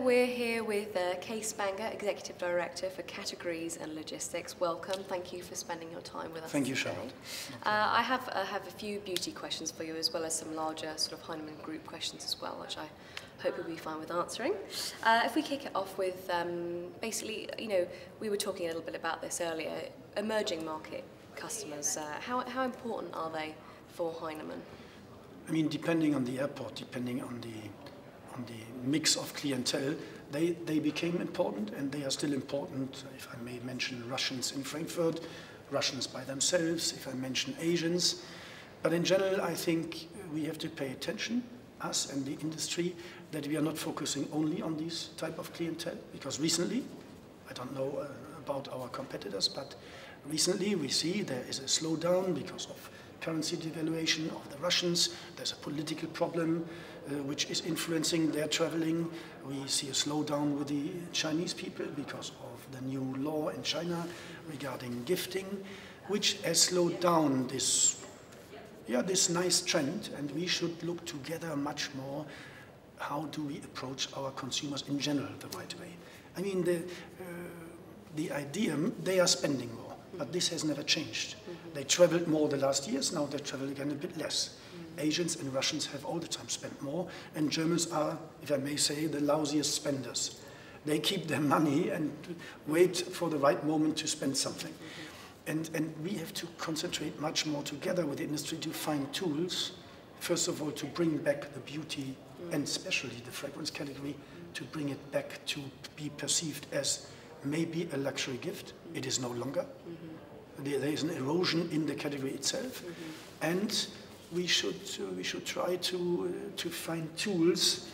we're here with Kay Spanger, Executive Director for Categories and Logistics. Welcome. Thank you for spending your time with us. Thank you, today. Charlotte. I have a few beauty questions for you, as well as some larger sort of Heinemann Group questions as well, which I hope you'll be fine with answering. If we kick it off with, basically, we were talking a little bit about this earlier, emerging market customers. How important are they for Heinemann? I mean, depending on the airport, depending on the mix of clientele, they became important, and they are still important. If I may mention Russians in Frankfurt, Russians by themselves, if I mention Asians. But in general, I think we have to pay attention, us and the industry, that we are not focusing only on these type of clientele, because recently, I don't know about our competitors, but recently we see there is a slowdown because of currency devaluation of the Russians. There's a political problem which is influencing their traveling. We see a slowdown with the Chinese people because of the new law in China regarding gifting, which has slowed down this nice trend, and we should look together much more. How do we approach our consumers in general the right way? I mean, the idea, they are spending more, but this has never changed. They traveled more the last years, now they travel again a bit less. Asians and Russians have all the time spent more, and Germans are, if I may say, the lousiest spenders. They keep their money and wait for the right moment to spend something. And we have to concentrate much more together with the industry to find tools, first of all, to bring back the beauty and especially the fragrance category, to bring it back to be perceived as maybe a luxury gift. It is no longer. There is an erosion in the category itself, and we should try to find tools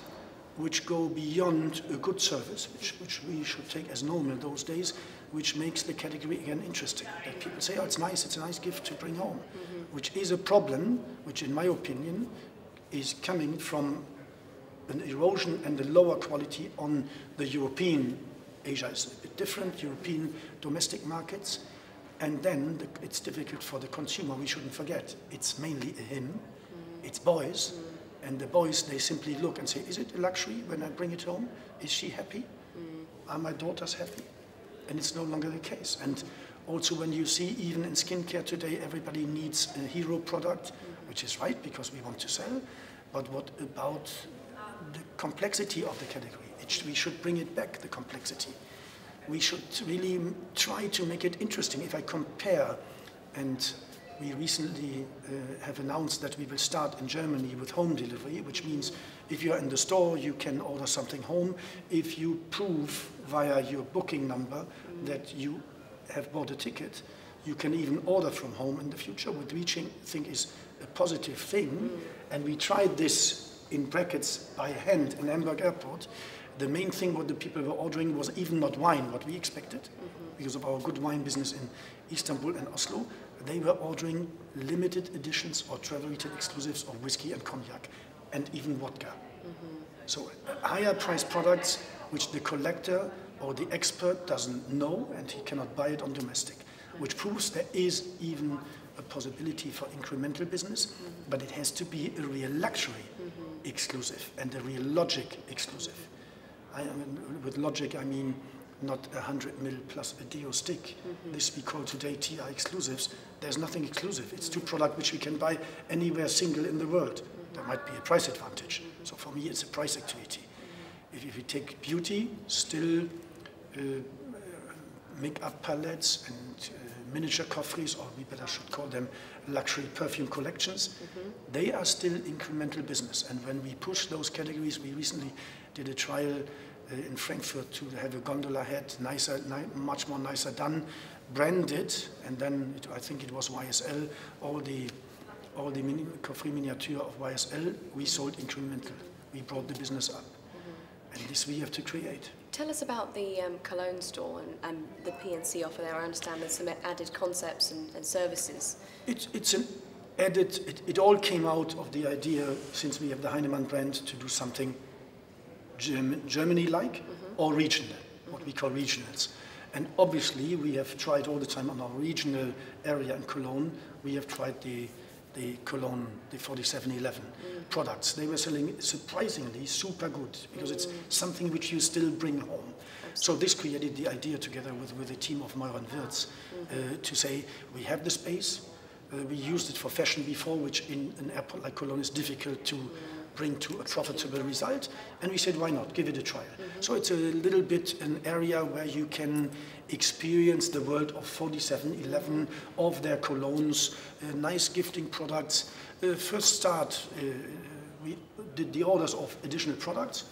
which go beyond a good service, which we should take as normal those days, which makes the category again interesting. That people say, oh, it's a nice gift to bring home, which is a problem, which in my opinion is coming from an erosion and a lower quality on the European. Asia is a bit different, European domestic markets. And then it's difficult for the consumer. We shouldn't forget, it's mainly a him, it's boys, and the boys, they simply look and say, is it a luxury when I bring it home? Is she happy? Are my daughters happy? And it's no longer the case. And also when you see, even in skincare today, everybody needs a hero product, which is right, because we want to sell. But what about the complexity of the category? We should bring it back, the complexity. We should really try to make it interesting. If I compare, and we recently have announced that we will start in Germany with home delivery, which means if you're in the store, you can order something home. If you prove via your booking number that you have bought a ticket, you can even order from home in the future, which I think is a positive thing. And we tried this in brackets by hand in Hamburg Airport. The main thing what the people were ordering was even not wine, what we expected, because of our good wine business in Istanbul and Oslo. They were ordering limited editions or travel retail exclusives of whiskey and cognac, and even vodka. So higher priced products which the collector or the expert doesn't know, and he cannot buy it on domestic, which proves there is even a possibility for incremental business, but it has to be a real luxury exclusive and a real logic exclusive. With logic, I mean not 100 ml plus a deo stick. This we call today TR exclusives. There's nothing exclusive. It's two products which we can buy anywhere single in the world. There might be a price advantage. So for me, it's a price activity. If we take beauty, still make-up palettes and miniature coffrees, or we better should call them luxury perfume collections, they are still incremental business. And when we push those categories, we recently did a trial in Frankfurt to have a gondola head, much more nicer done, branded, and then I think it was YSL, all the coffret miniature of YSL, we sold incremental. We brought the business up. And this we have to create. Tell us about the Cologne store and the P&C offer there. I understand there's some added concepts and services. It's an added, it all came out of the idea, since we have the Heinemann brand, to do something Germany-like or regional, what we call regionals. And obviously we have tried all the time on our regional area in Cologne, we have tried the the Cologne, the 4711 products. They were selling surprisingly super good because it's something which you still bring home. So this created the idea together with a team of Meurer and Wirtz to say we have the space. We used it for fashion before, which in an airport like Cologne is difficult to bring to a profitable result. And we said, why not? Give it a trial. So it's a little bit an area where you can experience the world of 4711, of their colognes, nice gifting products. First start, we did the orders of additional products,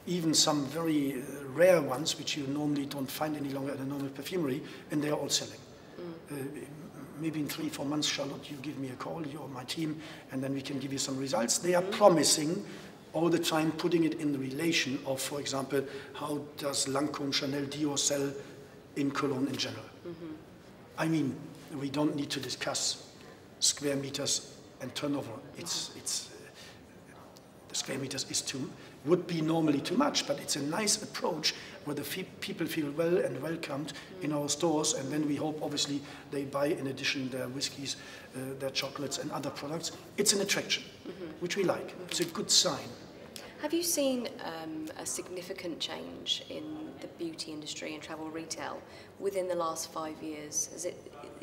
even some very rare ones, which you normally don't find any longer at a normal perfumery, and they are all selling. Maybe in 3-4 months, Charlotte, you give me a call, you or my team, and then we can give you some results. They are promising all the time, putting it in the relation of, for example, how does Lancôme, Chanel, Dior sell in Cologne in general. I mean, we don't need to discuss square meters and turnover. The square meters would be normally too much, but it's a nice approach where the people feel well and welcomed in our stores, and then we hope, obviously, they buy in addition their whiskies, their chocolates and other products. It's an attraction, which we like. It's a good sign. Have you seen a significant change in the beauty industry and travel retail within the last 5 years?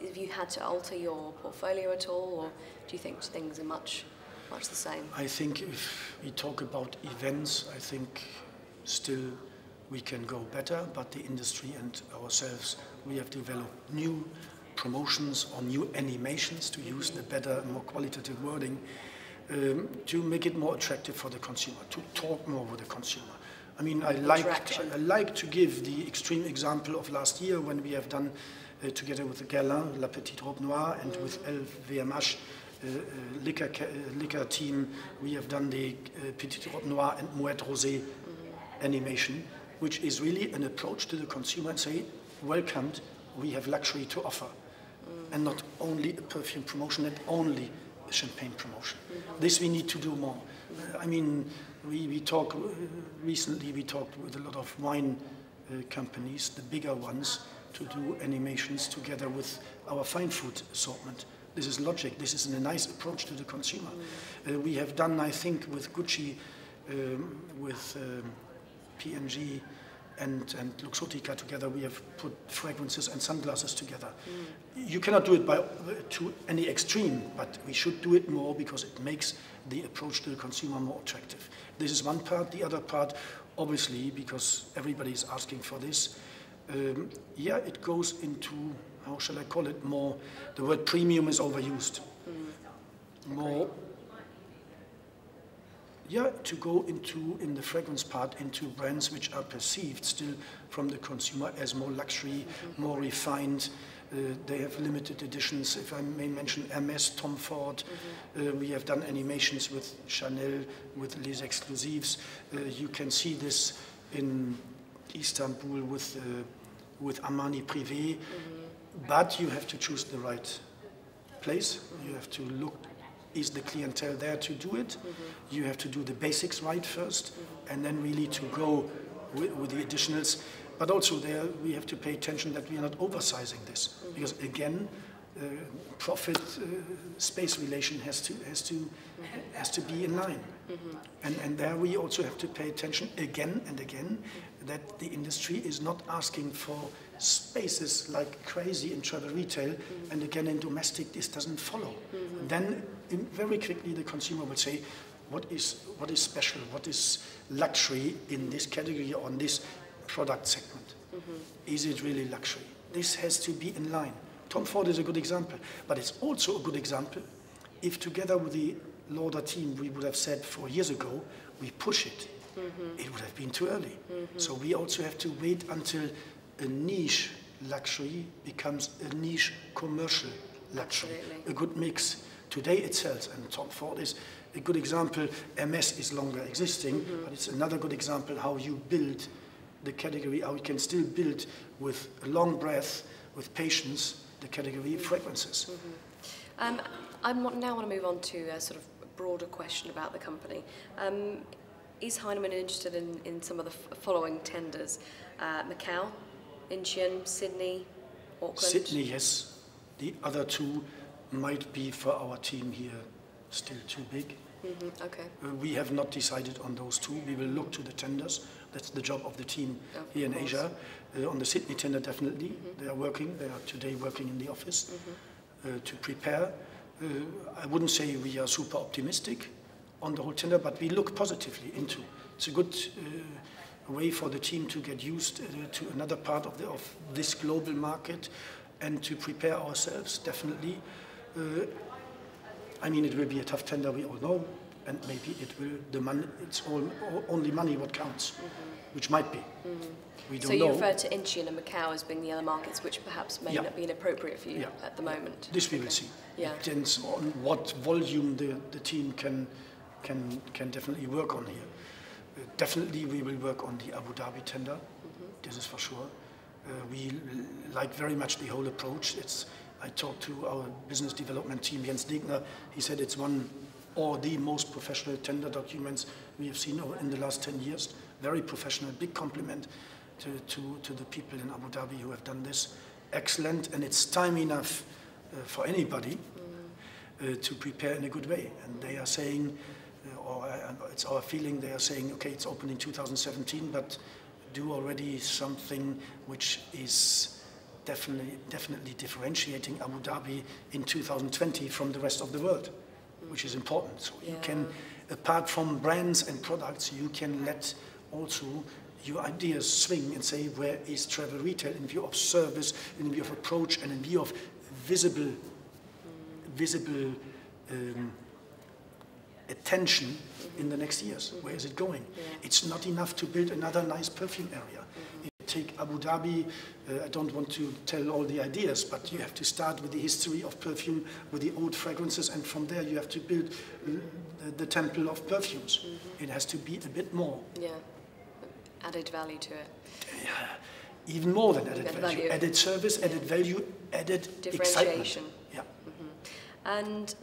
Have you had to alter your portfolio at all, or do you think things are much the same? I think if we talk about events, I think still we can go better, but the industry and ourselves, we have developed new promotions or new animations, to use the better, more qualitative wording, to make it more attractive for the consumer, to talk more with the consumer. I mean, I like to give the extreme example of last year when we have done, together with the Guerlain, La Petite Robe Noire, and with LVMH, liquor team, we have done the Petite Robe Noire and Moët Rosé animation, which is really an approach to the consumer and say, welcomed, we have luxury to offer. And not only a perfume promotion and only a champagne promotion. This we need to do more. I mean, recently we talked with a lot of wine companies, the bigger ones, to do animations together with our fine food assortment. This is logic. This is a nice approach to the consumer. We have done, I think, with Gucci, with P&G and Luxottica together, we have put fragrances and sunglasses together. You cannot do it to any extreme, but we should do it more because it makes the approach to the consumer more attractive. This is one part. The other part, obviously, because everybody is asking for this, it goes into, how shall I call it, more, the word premium is overused. More, to go into, in the fragrance part, into brands which are perceived still from the consumer as more luxury, more refined. They have limited editions, if I may mention Hermès, Tom Ford. We have done animations with Chanel, with Les Exclusives. You can see this in Istanbul with Armani Privé. But you have to choose the right place. You have to look, is the clientele there to do it? You have to do the basics right first, and then really to go with the additionals. But also there we have to pay attention that we are not oversizing this, because again, profit space relation has to be in line. And there we also have to pay attention again and again that the industry is not asking for spaces like crazy in travel retail, and again in domestic this doesn't follow. Then very quickly the consumer will say, what is special, what is luxury in this category or in this product segment? Is it really luxury? This has to be in line. Tom Ford is a good example, but it's also a good example if together with the Lauder team we would have said 4 years ago, we push it. It would have been too early. So we also have to wait until a niche luxury becomes a niche commercial luxury. Absolutely. A good mix. Today it sells, and Tom Ford is a good example. MS is longer existing, but it's another good example how you build the category, how you can still build with a long breath, with patience, the category fragrances. I now want to move on to a sort of broader question about the company. Is Heinemann interested in some of the following tenders? Macau, Incheon, Sydney, Auckland? Sydney, yes. The other two, might be for our team here still too big. Okay. We have not decided on those two. We will look to the tenders. That's the job of the team here in Asia. On the Sydney tender, definitely. They are working. They are today working in the office to prepare. I wouldn't say we are super optimistic on the whole tender, but we look positively into. It's a good way for the team to get used to another part of this global market and to prepare ourselves, definitely. I mean, it will be a tough tender, we all know, and maybe it will, it's only money what counts, which might be. We don't know. So you refer to Incheon and Macau as being the other markets which perhaps may not be inappropriate for you at the moment? This we will see. It depends on what volume the team can definitely work on here. Definitely we will work on the Abu Dhabi tender, this is for sure. We like very much the whole approach. I talked to our business development team, Jens Degner. He said it's one or the most professional tender documents we have seen in the last 10 years. Very professional, big compliment to the people in Abu Dhabi who have done this. Excellent, and it's time enough for anybody to prepare in a good way. And they are saying, or it's our feeling, they are saying, okay, it's open in 2017, but do already something which is definitely differentiating Abu Dhabi in 2020 from the rest of the world, which is important. So you can, apart from brands and products, you can let also your ideas swing and say, where is travel retail in view of service, in view of approach, and in view of visible attention in the next years. Where is it going? It's not enough to build another nice perfume area. Take Abu Dhabi, I don't want to tell all the ideas, but you have to start with the history of perfume, with the old fragrances, and from there you have to build the temple of perfumes. It has to be a bit more. Yeah, added value to it. Yeah, even more than added value. Added service, added value, added differentiation. Yeah. And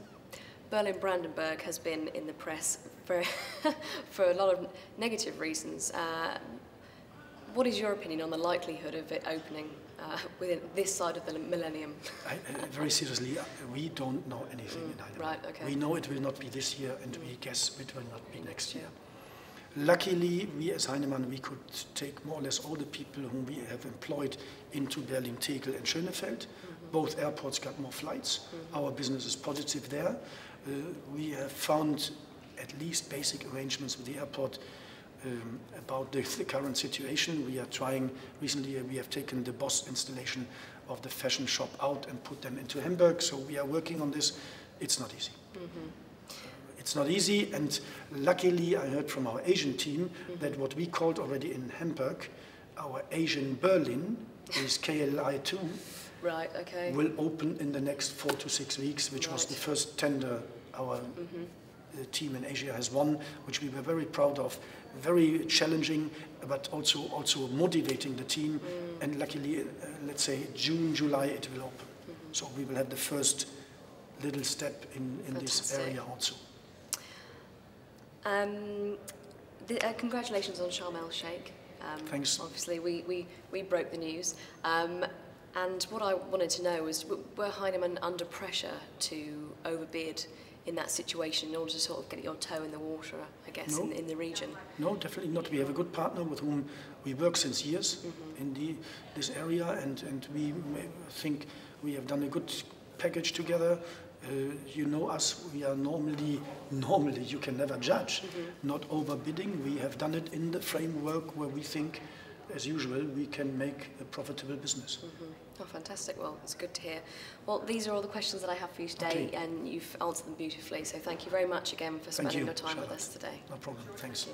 Berlin Brandenburg has been in the press for a lot of negative reasons. What is your opinion on the likelihood of it opening within this side of the millennium? Very seriously, we don't know anything in Heinemann. Right, okay. We know it will not be this year, and we guess it will not be next year. Luckily, we as Heinemann, we could take more or less all the people whom we have employed into Berlin, Tegel and Schönefeld. Both airports got more flights. Our business is positive there. We have found at least basic arrangements with the airport about the current situation. We are trying, recently we have taken the Boss installation of the fashion shop out and put them into Hamburg, so we are working on this. It's not easy. It's not easy, and luckily I heard from our Asian team that what we called already in Hamburg, our Asian Berlin, is KLI2, will open in the next 4 to 6 weeks, which was the first tender our team in Asia has won, which we were very proud of. Very challenging, but also motivating the team. And luckily, let's say June, July, it will open. So we will have the first little step in this area also. Congratulations on Sharm El Sheikh. Thanks. Obviously, we broke the news. And what I wanted to know was, were Heinemann under pressure to overbid in that situation in order to sort of get your toe in the water, I guess, in the region? No, definitely not. We have a good partner with whom we work since years in this area, and we think we have done a good package together. You know us, we are normally you can never judge, not overbidding. We have done it in the framework where we think, as usual, we can make a profitable business. Oh, fantastic. Well, it's good to hear. Well, these are all the questions that I have for you today, and you've answered them beautifully. So thank you very much again for spending your time with us today. No problem. Thanks.